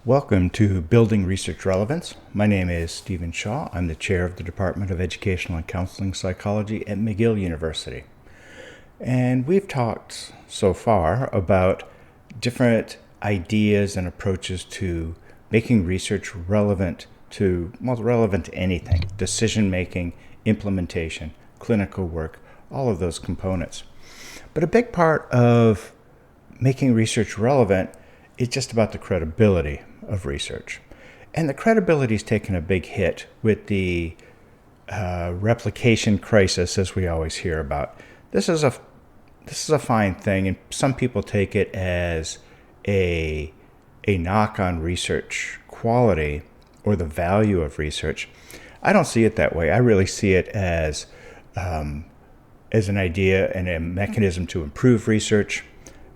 Welcome to Building Research Relevance. My name is Stephen Shaw. I'm the chair of the Department of Educational and Counseling Psychology at McGill University. And we've talked so far about different ideas and approaches to making research relevant to anything, decision making, implementation, clinical work, all of those components. But a big part of making research relevant is just about the credibility of research. And the credibility is taken a big hit with the replication crisis, as we always hear about. This is a fine thing, and some people take it as a knock on research quality or the value of research. I don't see it that way. I really see it as an idea and a mechanism to improve research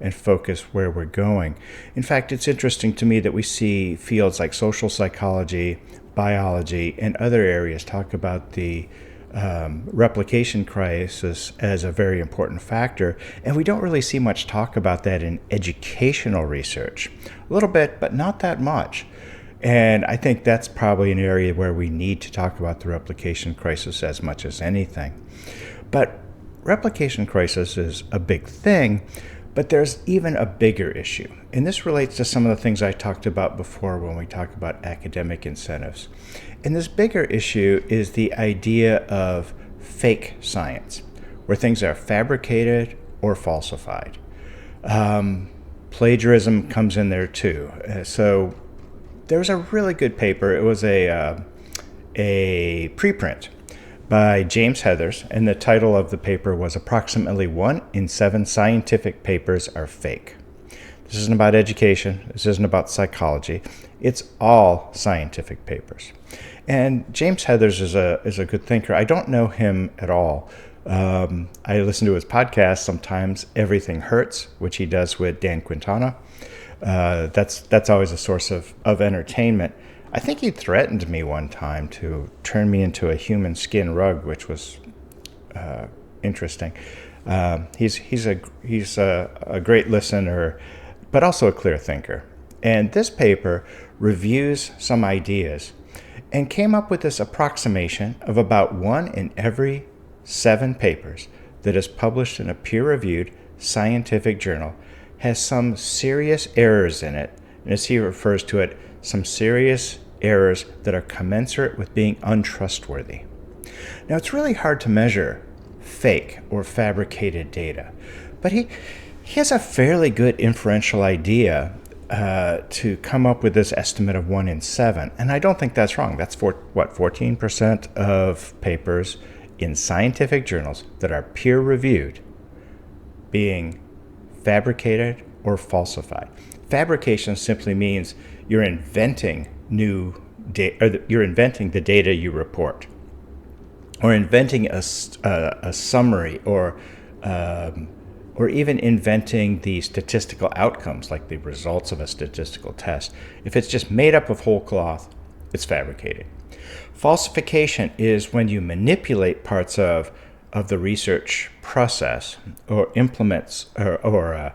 and focus where we're going. In fact, it's interesting to me that we see fields like social psychology, biology, and other areas talk about the replication crisis as a very important factor, and we don't really see much talk about that in educational research. A little bit, but not that much. And I think that's probably an area where we need to talk about the replication crisis as much as anything. But replication crisis is a big thing, but there's even a bigger issue. And this relates to some of the things I talked about before when we talk about academic incentives. And this bigger issue is the idea of fake science, where things are fabricated or falsified. Plagiarism comes in there too. So there's a really good paper. It was a preprint by James Heathers, and the title of the paper was Approximately 1 in 7 Scientific Papers Are Fake. This isn't about education. This isn't about psychology. It's all scientific papers. And James Heathers is a good thinker. I don't know him at all. I listen to his podcast sometimes, Everything Hurts, which he does with Dan Quintana. That's always a source of entertainment. I think he threatened me one time to turn me into a human skin rug, which was interesting. He's a great listener, but also a clear thinker. And this paper reviews some ideas and came up with this approximation of about 1 in every 7 papers that is published in a peer-reviewed scientific journal has some serious errors in it, and as he refers to it, some serious errors that are commensurate with being untrustworthy. Now, it's really hard to measure fake or fabricated data, but he has a fairly good inferential idea to come up with this estimate of 1 in 7, and I don't think that's wrong. That's 14% of papers in scientific journals that are peer-reviewed being fabricated or falsified. Fabrication simply means you're inventing new data, you're inventing the data you report, or inventing a summary, or even inventing the statistical outcomes, like the results of a statistical test. If it's just made up of whole cloth, it's fabricated. Falsification is when you manipulate parts of the research process, or implements or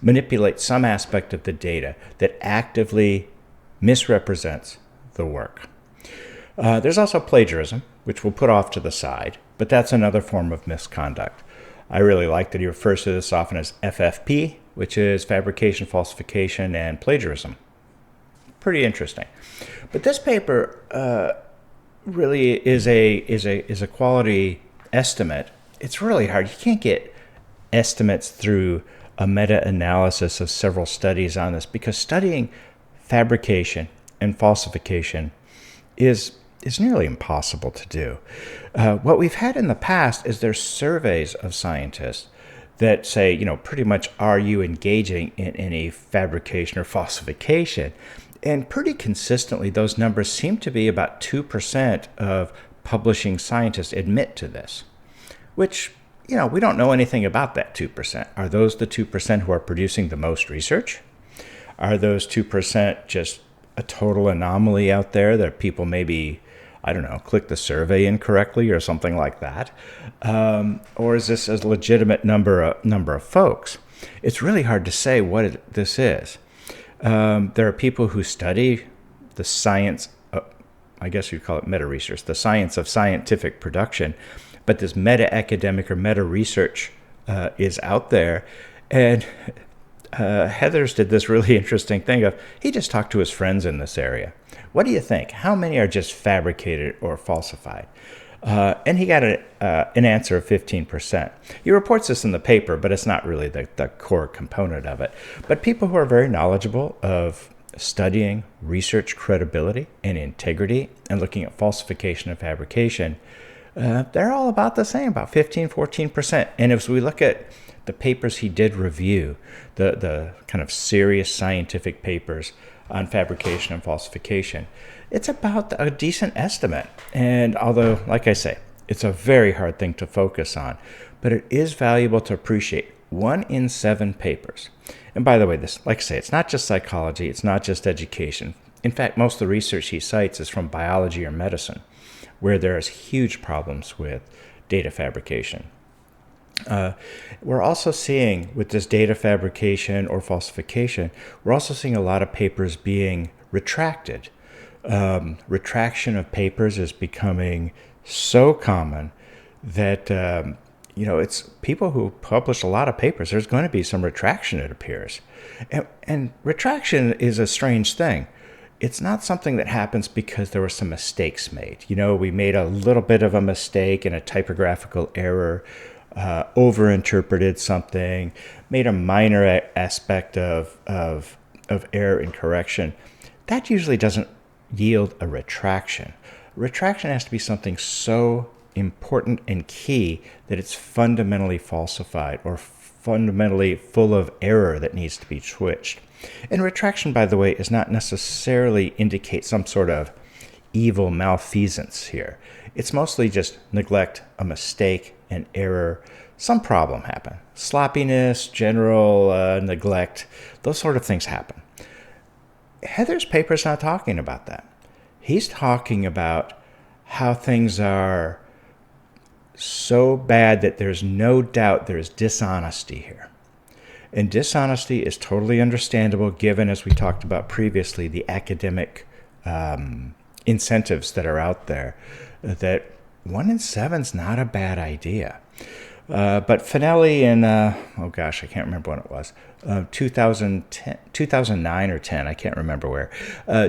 manipulate some aspect of the data that actively misrepresents the work. There's also plagiarism, which we'll put off to the side, but that's another form of misconduct. I really like that he refers to this often as FFP, which is fabrication, falsification, and plagiarism. Pretty interesting. But this paper really is a quality estimate. It's really hard. You can't get estimates through a meta-analysis of several studies on this, because studying fabrication and falsification is nearly impossible to do. What we've had in the past is there's surveys of scientists that say, pretty much, are you engaging in any fabrication or falsification? And pretty consistently, those numbers seem to be about 2% of publishing scientists admit to this, which, we don't know anything about that 2%. Are those the 2% who are producing the most research? Are those 2% just a total anomaly out there that people maybe, click the survey incorrectly or something like that? Or is this a legitimate number of folks? It's really hard to say what this is. There are people who study the science, I guess you'd call it meta-research, the science of scientific production, but this meta-academic or meta-research is out there. And Heathers did this really interesting thing of, he just talked to his friends in this area. What do you think? How many are just fabricated or falsified? And he got an answer of 15%. He reports this in the paper, but it's not really the core component of it. But people who are very knowledgeable of studying research credibility and integrity and looking at falsification and fabrication, they're all about the same, about 15, 14%. And as we look at the papers he did review, the kind of serious scientific papers on fabrication and falsification, it's about a decent estimate. And although, like I say, it's a very hard thing to focus on, but it is valuable to appreciate 1 in 7 papers. And by the way, this, like I say, it's not just psychology, it's not just education. In fact, most of the research he cites is from biology or medicine, where there's huge problems with data fabrication. We're also seeing, with this data fabrication or falsification, we're also seeing a lot of papers being retracted. Retraction of papers is becoming so common that it's people who publish a lot of papers, there's going to be some retraction, it appears. And retraction is a strange thing. It's not something that happens because there were some mistakes made. We made a little bit of a mistake in a typographical error, overinterpreted something, made a minor aspect of error and correction. That usually doesn't yield a retraction. Retraction has to be something so important and key that it's fundamentally falsified or fundamentally full of error that needs to be switched. And retraction, by the way, is not necessarily indicate some sort of evil malfeasance here. It's mostly just neglect, a mistake, an error, some problem happen. Sloppiness, general neglect, those sort of things happen. Heather's paper's not talking about that. He's talking about how things are so bad that there's no doubt there's dishonesty here. And dishonesty is totally understandable given, as we talked about previously, the academic incentives that are out there. That 1 in 7 is not a bad idea. But Finelli in, I can't remember when it was, 2009 or 10, I can't remember where,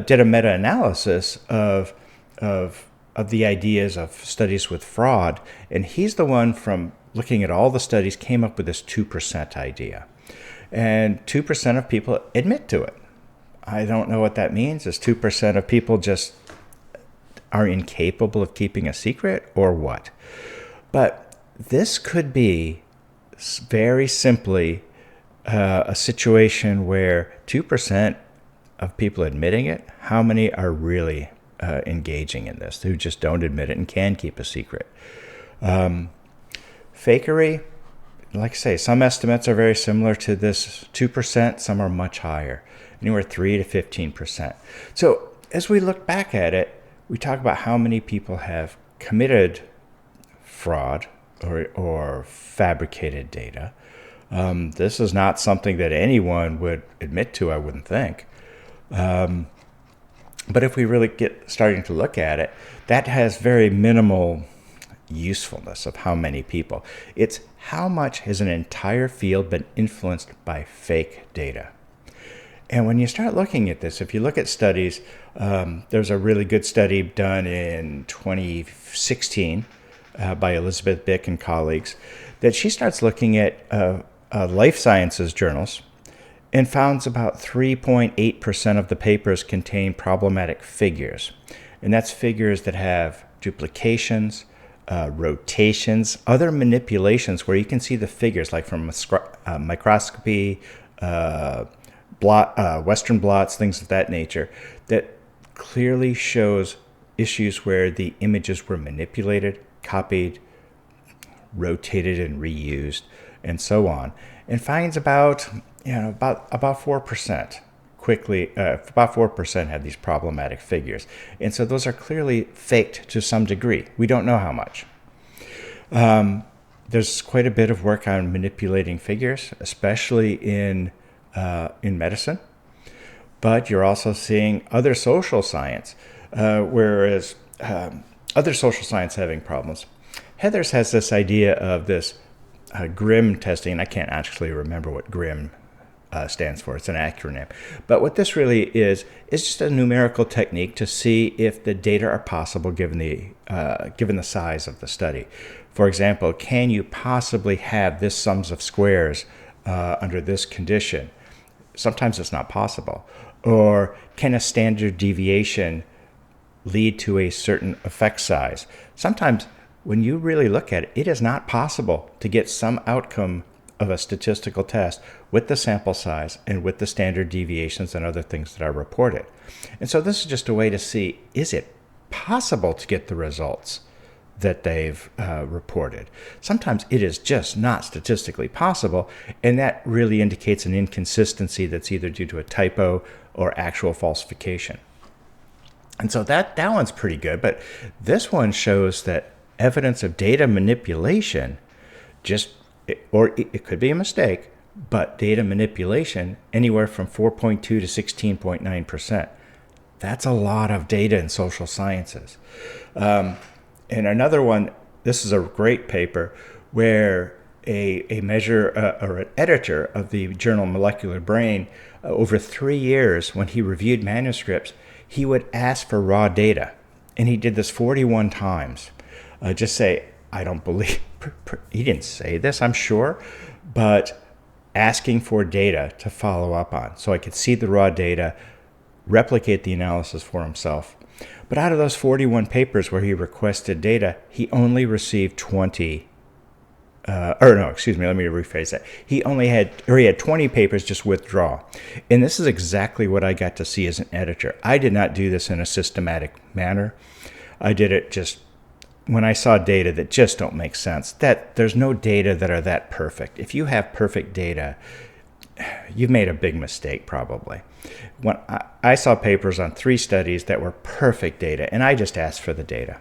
did a meta-analysis of the ideas of studies with fraud. And he's the one, from looking at all the studies, came up with this 2% idea. And 2% of people admit to it. I don't know what that means. Is 2% of people just are incapable of keeping a secret, or what? But this could be very simply a situation where 2% of people admitting it, how many are really engaging in this, who just don't admit it and can keep a secret? Fakery, like I say, some estimates are very similar to this 2%, some are much higher, anywhere 3 to 15%. So as we look back at it, we talk about how many people have committed fraud or fabricated data. This is not something that anyone would admit to, I wouldn't think. But if we really get starting to look at it, that has very minimal usefulness of how many people. It's how much has an entire field been influenced by fake data. And when you start looking at this, if you look at studies, there's a really good study done in 2016 by Elizabeth Bick and colleagues, that she starts looking at life sciences journals and finds about 3.8% of the papers contain problematic figures. And that's figures that have duplications, rotations, other manipulations where you can see the figures, like from microscopy, Western blots, things of that nature, that clearly shows issues where the images were manipulated, copied, rotated, and reused, and so on, and finds about 4% quickly, about 4% had these problematic figures, and so those are clearly faked to some degree. We don't know how much. There's quite a bit of work on manipulating figures, especially in medicine, But you're also seeing other social science, whereas other social science having problems. Heather's has this idea of this GRIM testing. I can't actually remember what GRIM stands for. It's an acronym. But what this really is just a numerical technique to see if the data are possible given the size of the study. For example, can you possibly have this sums of squares under this condition? Sometimes it's not possible. Or can a standard deviation lead to a certain effect size? Sometimes when you really look at it, it is not possible to get some outcome of a statistical test with the sample size and with the standard deviations and other things that are reported. And so this is just a way to see, is it possible to get the results that they've reported? Sometimes it is just not statistically possible, and that really indicates an inconsistency that's either due to a typo or actual falsification. And so that one's pretty good, but this one shows that evidence of data manipulation, or it could be a mistake, but data manipulation anywhere from 4.2 to 16.9%. That's a lot of data in social sciences. And another one, this is a great paper where a measure or an editor of the journal Molecular Brain, over 3 years, when he reviewed manuscripts, he would ask for raw data. And he did this 41 times. Just say, I don't believe, he didn't say this, I'm sure, but asking for data to follow up on. So I could see the raw data, replicate the analysis for himself. But out of those 41 papers where he requested data, he only received 20. Let me rephrase that. He had 20 papers just withdraw. And this is exactly what I got to see as an editor. I did not do this in a systematic manner. I did it just when I saw data that just don't make sense. That there's no data that are that perfect. If you have perfect data, you've made a big mistake probably. When I saw papers on 3 studies that were perfect data, and I just asked for the data.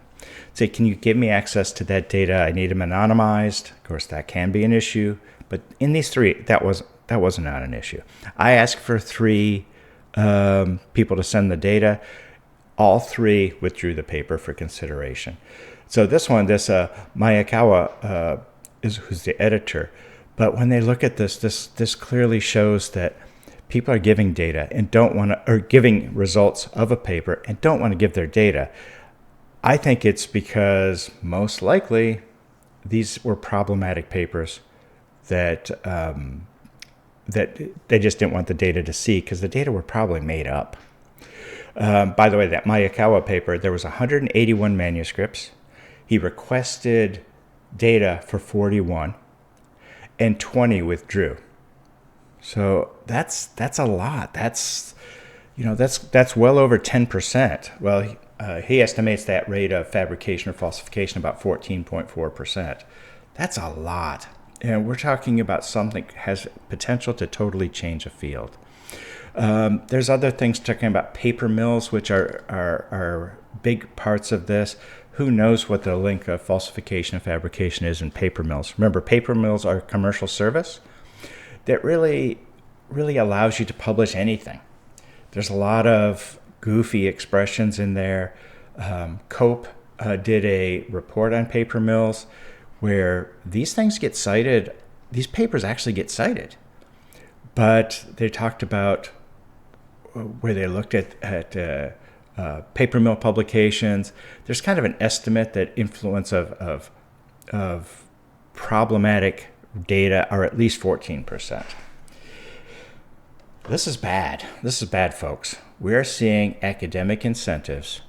Say, can you give me access to that data? I need them anonymized. Of course, that can be an issue, but in these 3, that was not an issue. I asked for 3 people to send the data. All 3 withdrew the paper for consideration. So this one, Miyakawa, who's the editor, but when they look at this clearly shows that people are giving data and or giving results of a paper and don't want to give their data. I think it's because most likely these were problematic papers that that they just didn't want the data to see because the data were probably made up. By the way, that Miyakawa paper, there was 181 manuscripts. He requested data for 41, and 20 withdrew. So that's a lot. That's well over 10%. Well, he estimates that rate of fabrication or falsification about 14.4%. That's a lot. And we're talking about something that has potential to totally change a field. There's other things talking about paper mills, which are big parts of this. Who knows what the link of falsification and fabrication is in paper mills? Remember, paper mills are a commercial service that really allows you to publish anything. There's a lot of goofy expressions in there. Cope did a report on paper mills where these things get cited. These papers actually get cited. But they talked about where they looked at paper mill publications. There's kind of an estimate that influence of problematic data are at least 14%. This is bad. This is bad, folks. We're seeing academic incentives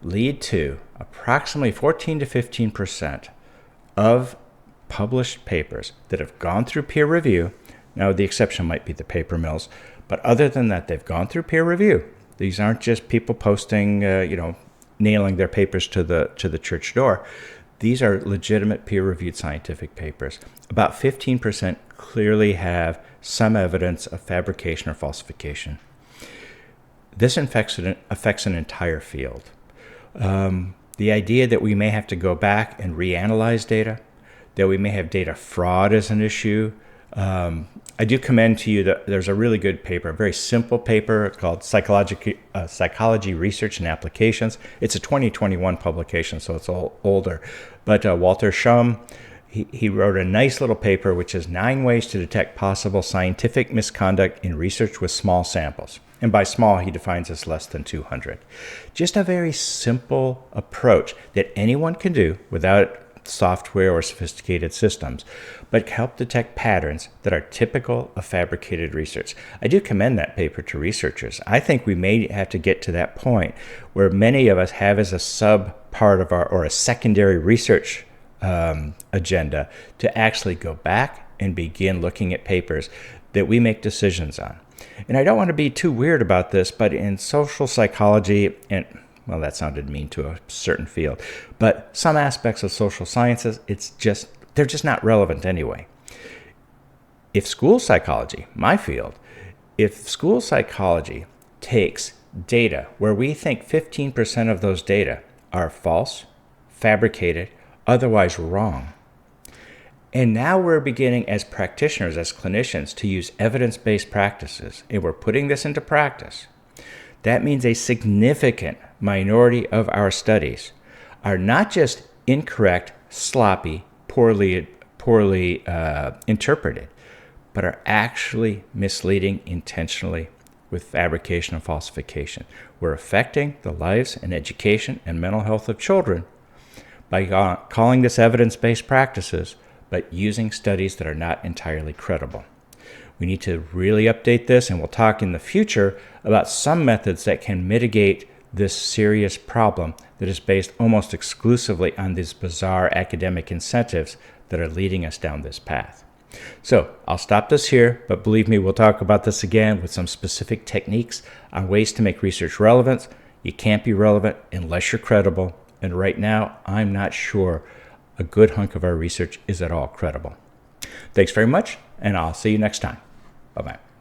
lead to approximately 14 to 15% of published papers that have gone through peer review. Now, the exception might be the paper mills, but other than that, they've gone through peer review. These aren't just people posting, nailing their papers to the church door. These are legitimate peer-reviewed scientific papers. About 15% clearly have some evidence of fabrication or falsification. This affects an entire field. The idea that we may have to go back and reanalyze data, that we may have data fraud as an issue, I do commend to you that there's a really good paper, a very simple paper called Psychology Research and Applications. It's a 2021 publication, so it's older. But Walter Shum, he wrote a nice little paper, which is 9 ways to detect possible scientific misconduct in research with small samples. And by small, he defines as less than 200. Just a very simple approach that anyone can do without software or sophisticated systems, but help detect patterns that are typical of fabricated research. I do commend that paper to researchers. I think we may have to get to that point where many of us have as a sub part of our, or a secondary research agenda, to actually go back and begin looking at papers that we make decisions on. And I don't want to be too weird about this, but in social psychology, and well, that sounded mean to a certain field, but some aspects of social sciences, they're just not relevant anyway. If school psychology, my field, if school psychology takes data where we think 15% of those data are false, fabricated, otherwise wrong, and now we're beginning as practitioners, as clinicians, to use evidence-based practices, and we're putting this into practice, that means a significant minority of our studies are not just incorrect, sloppy, poorly interpreted, but are actually misleading intentionally with fabrication and falsification. We're affecting the lives and education and mental health of children by calling this evidence-based practices, but using studies that are not entirely credible. We need to really update this, and we'll talk in the future about some methods that can mitigate this serious problem that is based almost exclusively on these bizarre academic incentives that are leading us down this path. So I'll stop this here, but believe me, we'll talk about this again with some specific techniques on ways to make research relevant. You can't be relevant unless you're credible, and right now, I'm not sure a good hunk of our research is at all credible. Thanks very much, and I'll see you next time. Bye-bye.